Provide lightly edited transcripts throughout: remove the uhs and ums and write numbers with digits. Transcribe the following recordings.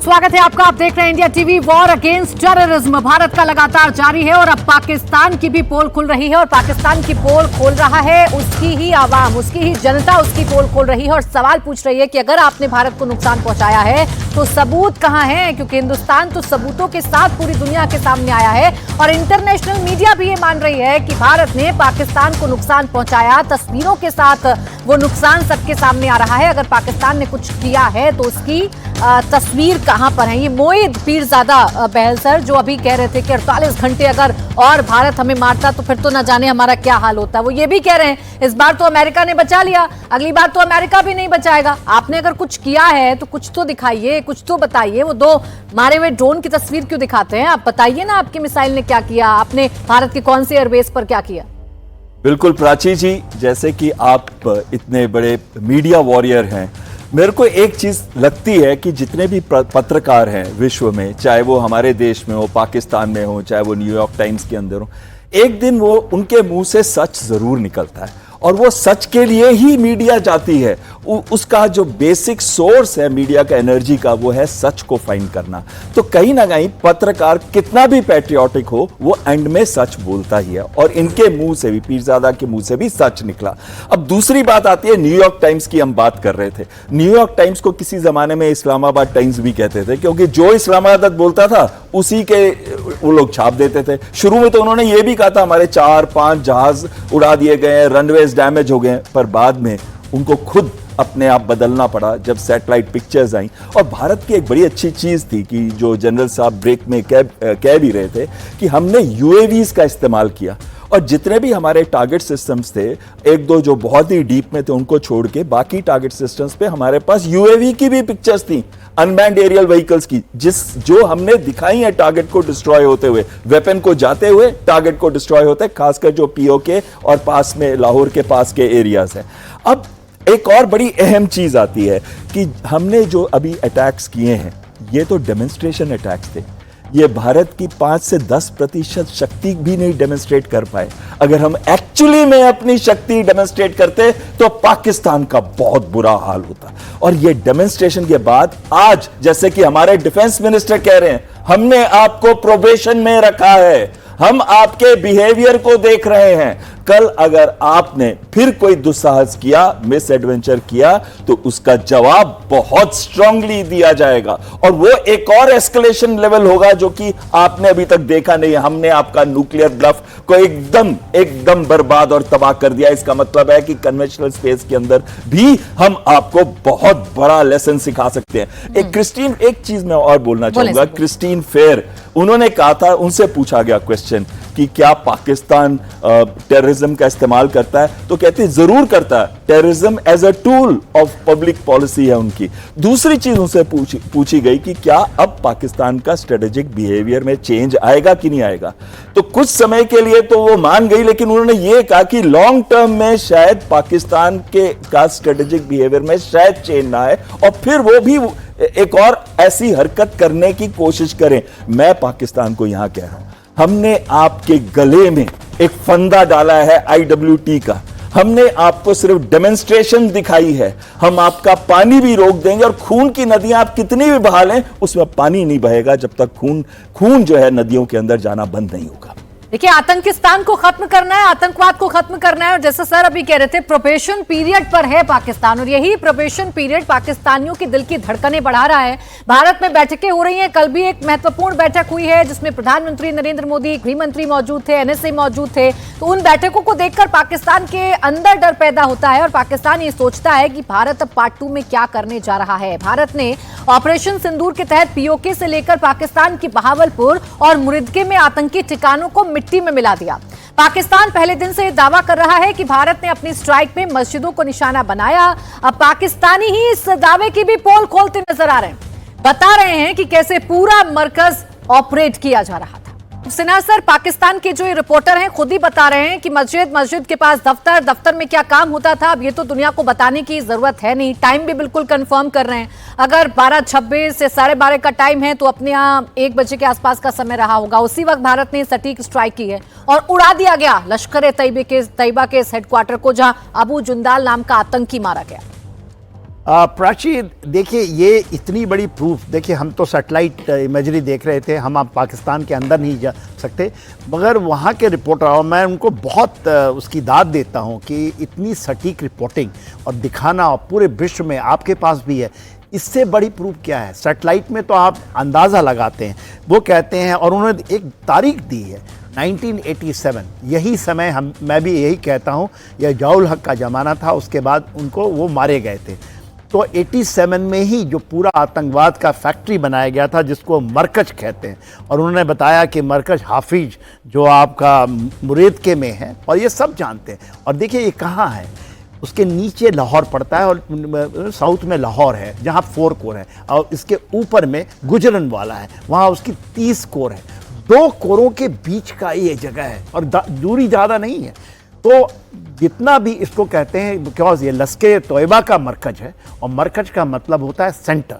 स्वागत है आपका। आप देख रहे हैं India TV. War against terrorism Bharat का लगातार जारी है और अब पाकिस्तान की भी पोल खुल रही है और पाकिस्तान की पोल खोल रहा है उसकी ही आवाम, उसकी ही जनता उसकी पोल खोल रही है और सवाल पूछ रही है कि अगर आपने भारत को नुकसान पहुंचाया है तो सबूत कहां है, क्योंकि हिंदुस्तान तो सबूतों के साथ पूरी दुनिया के सामने आया है और इंटरनेशनल मीडिया भी ये मान रही है कि भारत ने पाकिस्तान को नुकसान पहुंचाया। तस्वीरों के साथ वो नुकसान सबके सामने आ रहा है। अगर पाकिस्तान ने कुछ किया है तो उसकी तस्वीर कहां पर है। ये मोईद पीरजादा बहल सर जो अभी कह रहे थे कि 48 घंटे अगर और भारत हमें मारता तो फिर तो न जाने हमारा क्या हाल होता। वो ये भी कह रहे हैं इस बार तो अमेरिका ने बचा लिया, अगली बार तो अमेरिका भी नहीं बचाएगा। आपने अगर कुछ किया है तो कुछ तो दिखाइए, कुछ तो बताइए। वो दो मारे हुए ड्रोन की तस्वीर क्यों दिखाते हैं? आप बताइए ना, आपकी मिसाइल ने क्या किया, आपने भारत के कौन से एयरबेस पर क्या किया। बिल्कुल प्राची जी, जैसे कि आप इतने बड़े मीडिया वॉरियर हैं, मेरे को एक चीज लगती है कि जितने भी पत्रकार हैं विश्व में, चाहे वो हमारे देश में हो, पाकिस्तान में हो, चाहे वो न्यूयॉर्क टाइम्स के अंदर हो, एक दिन वो उनके मुंह से सच जरूर निकलता है और वो सच के लिए ही मीडिया जाती है। उसका जो बेसिक सोर्स है मीडिया का एनर्जी का, वो है सच को फाइंड करना। तो कहीं ना कहीं पत्रकार कितना भी पैट्रियोटिक हो, वो एंड में सच बोलता ही है और इनके मुंह से भी, पीरजादा के मुंह से भी सच निकला। अब दूसरी बात आती है न्यूयॉर्क टाइम्स की। हम बात कर रहे थे, न्यूयॉर्क टाइम्स को किसी जमाने में इस्लामाबाद टाइम्स भी कहते थे, क्योंकि जो इस्लामाबाद बोलता था उसी के वो लोग छाप देते थे। शुरू में तो उन्होंने ये भी कहा था हमारे 4-5 जहाज उड़ा दिए गए, रनवेज डैमेज हो गए, पर बाद में उनको खुद अपने आप बदलना पड़ा जब सैटेलाइट पिक्चर्स आई। और भारत की एक बड़ी अच्छी चीज थी कि जो जनरल साहब ब्रेक में कह भी रहे थे कि हमने यूएवीज का इस्तेमाल किया और जितने भी हमारे टारगेट सिस्टम्स थे, एक दो जो बहुत ही डीप में थे उनको छोड़ के बाकी टारगेट सिस्टम्स पे हमारे पास यूएवी की भी पिक्चर्स थी, अनमैन्ड एरियल व्हीकल्स की, जो हमने दिखाई है टारगेट को डिस्ट्रॉय होते हुए, वेपन को जाते हुए, टारगेट को डिस्ट्रॉय होते, खासकर जो पीओके और पास में लाहौर के पास के एरियाज हैं। अब एक और बड़ी अहम चीज आती है कि हमने जो अभी अटैक्स किए हैं, ये तो डेमोन्स्ट्रेशन अटैक्स थे। ये भारत की 5 से 10% शक्ति भी नहीं डेमोन्स्ट्रेट कर पाए। अगर हम एक्चुअली में अपनी शक्ति डेमोन्स्ट्रेट करते तो पाकिस्तान का बहुत बुरा हाल होता। और ये डेमोन्स्ट्रेशन के बाद आज, जैसे कि हमारे डिफेंस मिनिस्टर कह रहे हैं, हमने आपको प्रोबेशन में रखा है, हम आपके बिहेवियर को देख रहे हैं। कल अगर आपने फिर कोई दुस्साहस किया, मिस एडवेंचर किया, तो उसका जवाब बहुत स्ट्रांगली दिया जाएगा और वो एक और एस्केलेशन लेवल होगा जो कि आपने अभी तक देखा नहीं है। हमने आपका न्यूक्लियर ब्लफ को एकदम बर्बाद और तबाह कर दिया। इसका मतलब है कि कन्वेंशनल स्पेस के अंदर भी हम आपको बहुत बड़ा लेसन सिखा सकते हैं। एक चीज मैं और बोलना चाहूंगा। क्रिस्टीन फेयर, उन्होंने कहा था, उनसे पूछा गया क्वेश्चन कि क्या पाकिस्तान टेररिज्म का इस्तेमाल करता है, तो कहती जरूर करता है। Terrorism as a tool of public policy है उनकी। दूसरी चीज उनसे पूछी गई कि क्या अब पाकिस्तान का स्ट्रेटेजिक बिहेवियर में चेंज आएगा कि नहीं आएगा। तो कुछ समय के लिए तो वो मान गई, लेकिन उन्होंने ये कहा कि लॉन्ग टर्म में शायद पाकिस्तान का स्ट्रेटेजिक बिहेवियर में शायद चेंज ना आए और फिर वो भी एक और ऐसी हरकत करने की कोशिश करें। मैं पाकिस्तान को यहां कह रहा हूं, हमने आपके गले में एक फंदा डाला है IWT का। हमने आपको सिर्फ डेमोन्स्ट्रेशन दिखाई है। हम आपका पानी भी रोक देंगे और खून की नदियां आप कितनी भी बहा लें, उसमें पानी नहीं बहेगा जब तक खून जो है नदियों के अंदर जाना बंद नहीं होगा। देखिए, आतंकिस्तान को खत्म करना है, आतंकवाद को खत्म करना है और जैसे सर अभी कह रहे थे, प्रोबेशन पीरियड पर है पाकिस्तान और यही प्रोबेशन पीरियड पाकिस्तानियों की दिल की धड़कनें बढ़ा रहा है। भारत में बैठकें हो रही हैं। कल भी एक महत्वपूर्ण बैठक हुई है जिसमें प्रधानमंत्री नरेंद्र मोदी, गृह मंत्री मौजूद थे, NSA मौजूद थे। तो उन बैठकों को देखकर पाकिस्तान के अंदर डर पैदा होता है और पाकिस्तान ये सोचता है कि भारत अब पार्ट 2 में क्या करने जा रहा है। भारत ने ऑपरेशन सिंदूर के तहत पीओके से लेकर पाकिस्तान की बहावलपुर और मुरिद्के में आतंकी ठिकानों को मिट्टी में मिला दिया। पाकिस्तान पहले दिन से दावा कर रहा है कि भारत ने अपनी स्ट्राइक में मस्जिदों को निशाना बनाया। अब पाकिस्तानी ही इस दावे की भी पोल खोलते नजर आ रहे हैं, बता रहे हैं कि कैसे पूरा मरकज ऑपरेट किया जा रहा था। सिन्हा सर, पाकिस्तान के जो ये रिपोर्टर हैं खुद ही बता रहे हैं कि मस्जिद के पास दफ्तर में क्या काम होता था, अब ये तो दुनिया को बताने की जरूरत है नहीं। टाइम भी बिल्कुल कंफर्म कर रहे हैं। अगर 12:26 से 12:30 का टाइम है तो अपने यहाँ 1 बजे के आसपास का समय रहा होगा। उसी वक्त भारत ने सटीक स्ट्राइक की है और उड़ा दिया गया लश्कर-ए-तैयबा के इस हेडक्वार्टर को, जहां अबू जुंदाल नाम का आतंकी मारा गया। प्राची, देखिए ये इतनी बड़ी प्रूफ, देखिए हम तो सैटेलाइट इमेजरी देख रहे थे, हम आप पाकिस्तान के अंदर नहीं जा सकते, मगर वहाँ के रिपोर्टर, और मैं उनको बहुत उसकी दाद देता हूँ कि इतनी सटीक रिपोर्टिंग और दिखाना, और पूरे विश्व में आपके पास भी है, इससे बड़ी प्रूफ क्या है। सैटेलाइट में तो आप अंदाज़ा लगाते हैं, वो कहते हैं, और उन्होंने एक तारीख दी है 1987, यही समय मैं भी यही कहता हूँ, यह ज़ियाउल हक का ज़माना था, उसके बाद उनको वो मारे गए थे। तो 87 में ही जो पूरा आतंकवाद का फैक्ट्री बनाया गया था, जिसको मरकज कहते हैं, और उन्होंने बताया कि मरकज हाफिज जो आपका मुरेदके में है, और ये सब जानते हैं। और देखिए ये कहाँ है, उसके नीचे लाहौर पड़ता है, और साउथ में लाहौर है जहाँ 4 कोर है, और इसके ऊपर में गुजरनवाला है, वहाँ उसकी 30 कोर है। 2 कोरों के बीच का ये जगह है, और दूरी ज़्यादा नहीं है। तो जितना भी इसको कहते हैं, बिकॉज ये लश्कर तोयबा का मरकज है, और मरकज का मतलब होता है सेंटर।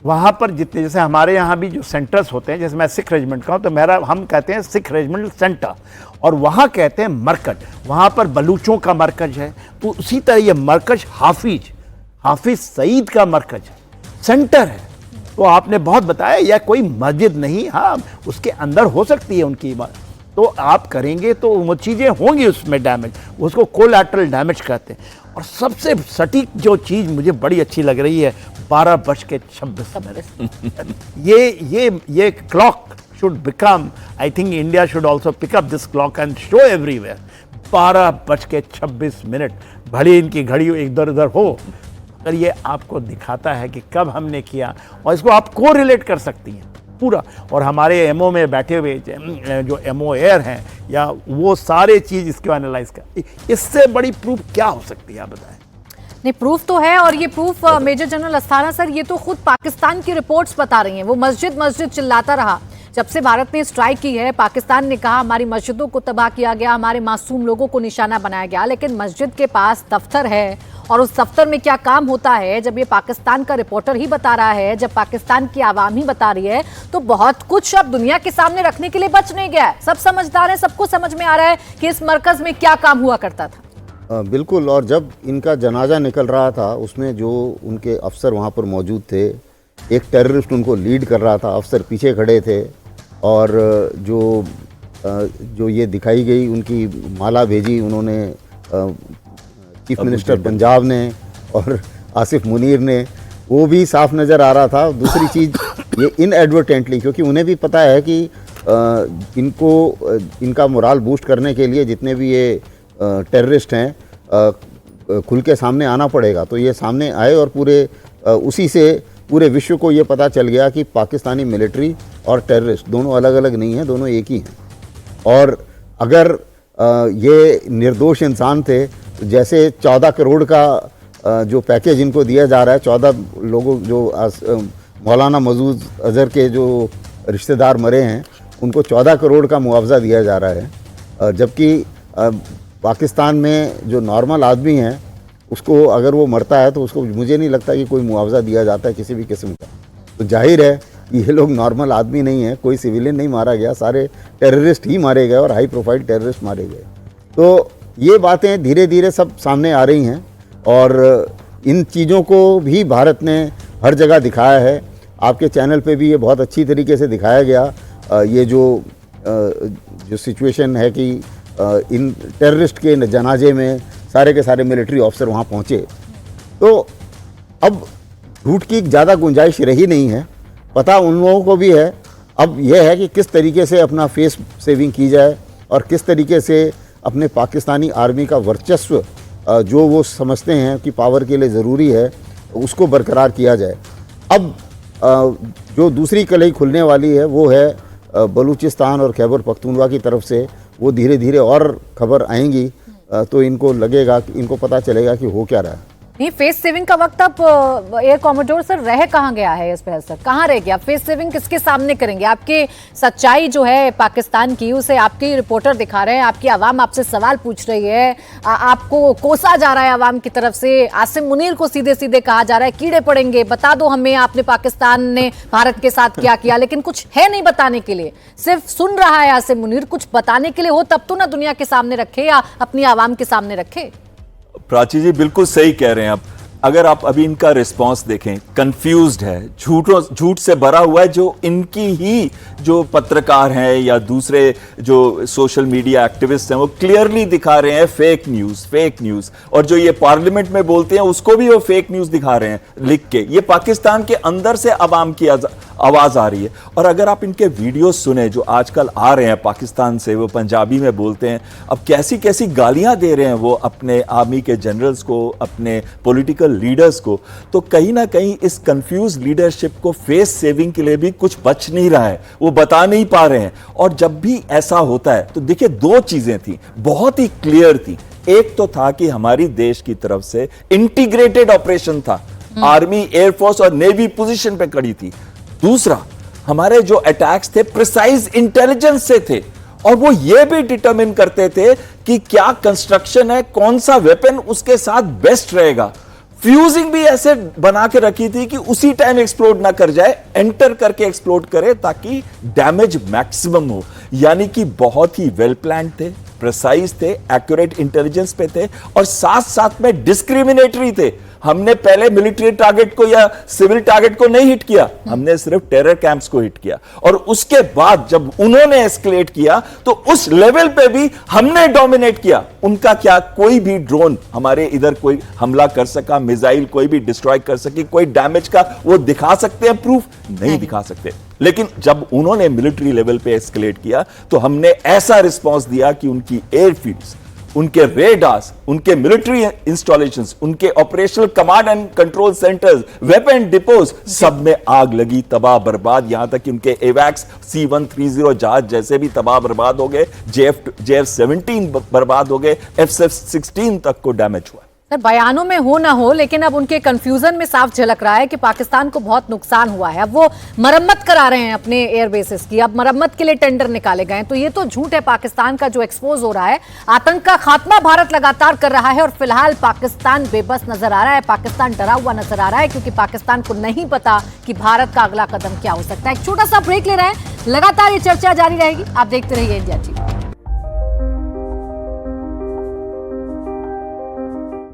वहाँ पर जितने, जैसे हमारे यहाँ भी जो सेंटर्स होते हैं, जैसे मैं सिख रेजिमेंट का हूँ, तो हम कहते हैं सिख रेजिमेंट सेंटर, और वहाँ कहते हैं मरकज। वहाँ पर बलूचों का मरकज है, तो उसी तरह ये मरकज हाफिज सईद का मरकज है, सेंटर है। तो आपने बहुत बताया, यह कोई मस्जिद नहीं, हाँ उसके अंदर हो सकती है उनकी इबादत, तो आप करेंगे तो वो चीज़ें होंगी उसमें डैमेज, उसको कोलैटरल डैमेज कहते हैं। और सबसे सटीक जो चीज़ मुझे बड़ी अच्छी लग रही है, 12:26 ये clock should become, I think India should also pick up this clock and show everywhere. 12:26, भले इनकी घड़ी इधर उधर हो, अगर ये आपको दिखाता है कि कब हमने किया, और इसको आप को रिलेट कर सकती हैं पूरा। और हमारे एमओ में बैठे हुए जो एमओ एयर हैं, या वो सारे चीज़ इसको एनालाइज कर, इससे बड़ी प्रूफ क्या हो सकती है, आप बताएं। नहीं, प्रूफ तो है, और ये proof major general Asthana sir, ये तो खुद पाकिस्तान की रिपोर्ट्स बता रही हैं। वो मस्जिद चिल्लाता रहा जब से भारत ने स्ट्राइक की है। पाकिस्तान ने कहा हमारी मस्जिदों को तबाह किया गया, हमारे मासूम लोगों को निशाना बनाया गया, लेकिन मस्जिद के पास दफ्तर है, और उस दफ्तर में क्या काम होता है जब ये पाकिस्तान का रिपोर्टर ही बता रहा है, जब पाकिस्तान की आवाम ही बता रही है, तो बहुत कुछ अब दुनिया के सामने रखने के लिए बच नहीं गया है। सब समझदार है, सबको समझ में आ रहा है कि इस मरकज में क्या काम हुआ करता था। बिल्कुल। और जब इनका जनाजा निकल रहा था, उसमें जो उनके अफसर वहाँ पर मौजूद थे, एक टेररिस्ट उनको लीड कर रहा था, अफसर पीछे खड़े थे, और जो ये दिखाई गई उनकी माला भेजी उन्होंने चीफ मिनिस्टर पंजाब ने और आसिफ मुनीर ने, वो भी साफ नज़र आ रहा था। दूसरी चीज़, ये इनएडवर्टेंटली, क्योंकि उन्हें भी पता है कि इनका मोराल बूस्ट करने के लिए जितने भी ये टेररिस्ट हैं खुल के सामने आना पड़ेगा, तो ये सामने आए, और उसी से पूरे विश्व को ये पता चल गया कि पाकिस्तानी मिलिट्री और टेररिस्ट दोनों अलग अलग नहीं हैं, दोनों एक ही हैं। और अगर ये निर्दोष इंसान थे, जैसे 14 करोड़ का जो पैकेज इनको दिया जा रहा है, 14 लोगों जो मौलाना मसूद अजहर के जो रिश्तेदार मरे हैं, उनको 14 करोड़ का मुआवजा दिया जा रहा है, जबकि पाकिस्तान में जो नॉर्मल आदमी है, उसको अगर वो मरता है तो उसको, मुझे नहीं लगता कि कोई मुआवजा दिया जाता है किसी भी किस्म का। तो जाहिर है ये लोग नॉर्मल आदमी नहीं हैं, कोई सिविलियन नहीं मारा गया, सारे टेररिस्ट ही मारे गए, और हाई प्रोफाइल टेररिस्ट मारे गए। तो ये बातें धीरे धीरे सब सामने आ रही हैं, और इन चीज़ों को भी भारत ने हर जगह दिखाया है। आपके चैनल पे भी ये बहुत अच्छी तरीके से दिखाया गया। ये जो सिचुएशन है कि इन टेररिस्ट के जनाजे में सारे के सारे मिलिट्री ऑफिसर वहाँ पहुँचे, तो अब झूठ की ज़्यादा गुंजाइश रही नहीं है। पता उन लोगों को भी है, अब यह है कि किस तरीके से अपना फेस सेविंग की जाए, और किस तरीके से अपने पाकिस्तानी आर्मी का वर्चस्व जो वो समझते हैं कि पावर के लिए ज़रूरी है, उसको बरकरार किया जाए। अब जो दूसरी कलई खुलने वाली है वो है बलूचिस्तान और खैबर पख्तूनख्वा की तरफ से। वो धीरे धीरे और खबर आएंगी, तो इनको लगेगा, इनको पता चलेगा कि हो क्या रहा है। नहीं, फेस सेविंग का वक्त अब एयर कॉमोडोर सर रह कहाँ गया है इस बहस सर, कहाँ रह गया? फेस सेविंग किसके सामने करेंगे? आपके सच्चाई जो है पाकिस्तान की, उसे आपके रिपोर्टर दिखा रहे हैं, आपकी आवाम आपसे सवाल पूछ रही है, आपको कोसा जा रहा है आवाम की तरफ से। आसिम मुनीर को सीधे सीधे कहा जा रहा है कीड़े पड़ेंगे, बता दो हमें आपने पाकिस्तान ने भारत के साथ क्या किया, लेकिन कुछ है नहीं बताने के लिए, सिर्फ सुन रहा है आसिम मुनीर। कुछ बताने के लिए हो तब तो ना दुनिया के सामने रखे या अपनी आवाम के सामने रखे। प्राची जी बिल्कुल सही कह रहे हैं आप। अगर आप अभी इनका रिस्पांस देखें, कंफ्यूज्ड है, झूठ से भरा हुआ है। जो इनकी ही जो पत्रकार हैं या दूसरे जो सोशल मीडिया एक्टिविस्ट हैं वो क्लियरली दिखा रहे हैं फेक न्यूज, और जो ये पार्लियामेंट में बोलते हैं उसको भी वो फेक न्यूज दिखा रहे हैं लिख के। ये पाकिस्तान के अंदर से अवाम की आवाज आ रही है। और अगर आप इनके वीडियो सुने जो आजकल आ रहे हैं पाकिस्तान से, वो पंजाबी में बोलते हैं, अब कैसी कैसी गालियां दे रहे हैं वो अपने आर्मी के जनरल्स को, अपने पॉलिटिकल लीडर्स को, तो कहीं ना कहीं इस कंफ्यूज लीडरशिप को फेस सेविंग के लिए भी कुछ बच नहीं रहा है, वो बता नहीं पा रहे हैं। और जब भी ऐसा होता है तो देखिए दो चीजें थी, बहुत ही क्लियर थी। एक तो था कि हमारी देश की तरफ से इंटीग्रेटेड ऑपरेशन था, आर्मी, एयरफोर्स और नेवी पोजीशन पे खड़ी थी। दूसरा, हमारे जो अटैक्स थे प्रिसाइज इंटेलिजेंस से थे, और वो ये भी डिटरमिन करते थे कि क्या कंस्ट्रक्शन है, कौन सा वेपन उसके साथ बेस्ट रहेगा। फ्यूजिंग भी ऐसे बना के रखी थी कि उसी टाइम एक्सप्लोड ना कर जाए, एंटर करके एक्सप्लोड करे ताकि डैमेज मैक्सिमम हो। यानी कि बहुत ही वेल प्लान्ड थे, प्रिसाइज थे, एक्यूरेट इंटेलिजेंस पे थे, और साथ साथ में डिस्क्रिमिनेटरी थे। हमने पहले मिलिट्री टारगेट को या सिविल टारगेट को नहीं हिट किया, हमने सिर्फ टेरर कैंप्स को हिट किया। और उसके बाद जब उन्होंने एस्केलेट किया तो उस लेवल पे भी हमने डोमिनेट किया। उनका क्या, कोई भी ड्रोन हमारे इधर कोई हमला कर सका, मिसाइल कोई भी डिस्ट्रॉय कर सकी, कोई डैमेज का वो दिखा सकते हैं प्रूफ? नहीं दिखा सकते। लेकिन जब उन्होंने मिलिट्री लेवल पे एस्केलेट किया तो हमने ऐसा रिस्पांस दिया कि उनकी एयरफील्ड्स, उनके रेडार्स, उनके मिलिट्री इंस्टॉलेशंस, उनके operational command and control centres, weapon depots, सब में आग लगी, तबाह बर्बाद। यहां तक कि उनके एवैक्स C-130 जहाज जैसे भी तबाह बर्बाद हो गए, JF-17 बर्बाद हो गए, F-16 तक को डैमेज हुआ। सर, बयानों में हो ना हो, लेकिन अब उनके कंफ्यूजन में साफ झलक रहा है कि पाकिस्तान को बहुत नुकसान हुआ है। अब वो मरम्मत करा रहे हैं अपने एयर बेसिस की, अब मरम्मत के लिए टेंडर निकाले गए। तो ये तो झूठ है पाकिस्तान का जो एक्सपोज हो रहा है। आतंक का खात्मा भारत लगातार कर रहा है और फिलहाल पाकिस्तान बेबस नजर आ रहा है, पाकिस्तान डरा हुआ नजर आ रहा है, क्योंकि पाकिस्तान को नहीं पता कि भारत का अगला कदम क्या हो सकता है। एक छोटा सा ब्रेक ले रहे हैं, लगातार ये चर्चा जारी रहेगी। आप देखते रहिए इंडिया टीवी।